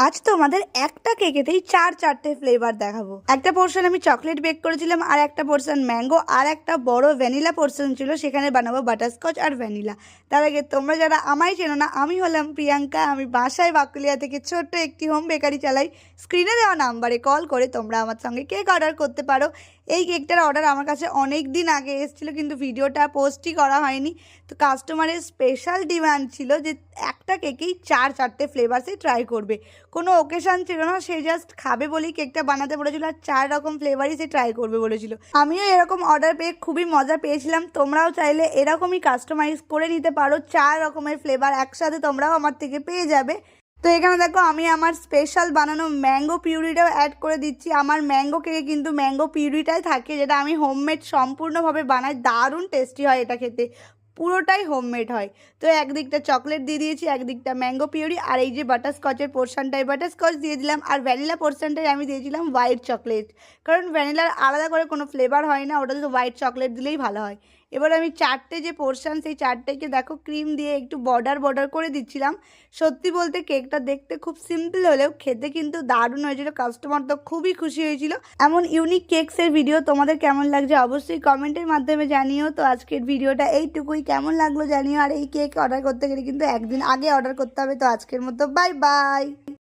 আজ তোমাদের একটা কেকেতেই চারটে ফ্লেভার দেখাবো। একটা পোর্শন আমি চকলেট বেক করেছিলাম, আর একটা পোর্শন ম্যাঙ্গো, আর একটা বড় ভ্যানিলা পোর্শন ছিল, সেখানে বানাবো বাটারস্কচ আর ভ্যানিলা। তার আগে তোমরা যারা আমায় চেনো না, আমি হলাম প্রিয়াঙ্কা। আমি বাসায় বাকুলিয়া থেকে ছোট্ট একটি হোম বেকারি চালাই। স্ক্রিনে দেওয়া নাম্বারে কল করে তোমরা আমার সঙ্গে কেক অর্ডার করতে পারো। এই কেকটার অর্ডার আমার কাছে অনেক দিন আগে এসেছিলো, কিন্তু ভিডিওটা পোস্টই করা হয়নি। তো কাস্টমারের স্পেশাল ডিমান্ড ছিল যে একটা কেকেই চারটে ফ্লেভার্সে ট্রাই করবে। কোনো ওকেশান ছিল না, সে জাস্ট খাবে বলেই কেকটা বানাতে বলেছিল, আর 4 রকম ফ্লেভারই সে ট্রাই করবে বলেছিল। আমিও এরকম অর্ডার পেয়ে খুবই মজা পেয়েছিলাম। তোমরাও চাইলে এরকমই কাস্টমাইজ করে নিতে পারো, 4 রকমের ফ্লেভার একসাথে তোমরাও আমার থেকে পেয়ে যাবে। তো এখানে দেখো, আমি আমার স্পেশাল বানানো ম্যাঙ্গো পিউরিটাও অ্যাড করে দিচ্ছি। আমার ম্যাঙ্গো কেকে কিন্তু ম্যাঙ্গো পিউরিটাই থাকে, যেটা আমি হোমমেড সম্পূর্ণভাবে বানাই। দারুণ টেস্টি হয় এটা খেতে, পুরোটাই হোমমেড হয়। তো একদিকটা চকলেট দিয়ে দিয়েছি, একদিকটা ম্যাঙ্গো পিউরি, আর এই যে বাটারস্কচের পোর্শনটাই বাটারস্কচ দিয়ে দিলাম, আর ভ্যানিলা পোর্শনটাই আমি দিয়েছিলাম হোয়াইট চকলেট। কারণ ভ্যানিলার আলাদা করে কোনো ফ্লেভার হয় না, ওটা তো হোয়াইট চকলেট দিলেই ভালো হয়। এবার আমি 4টে যে পোর্শন, সেই 4টেকে দেখো ক্রিম দিয়ে একটু বর্ডার করে দিচ্ছিলাম। সত্যি বলতে কেকটা দেখতে খুব সিম্পল হলেও খেতে কিন্তু দারুণ হয়েছিল। কাস্টমার তো খুবই খুশি হয়েছিল। এমন ইউনিক কেকসের ভিডিও তোমাদের কেমন লাগছে অবশ্যই কমেন্টের মাধ্যমে জানিও। তো আজকের ভিডিওটা এইটুকুই, কেমন লাগলো জানিও। আর এই কেক অর্ডার করতে গেলে কিন্তু একদিন আগে অর্ডার করতে হবে। তো আজকের মতো বাই বাই।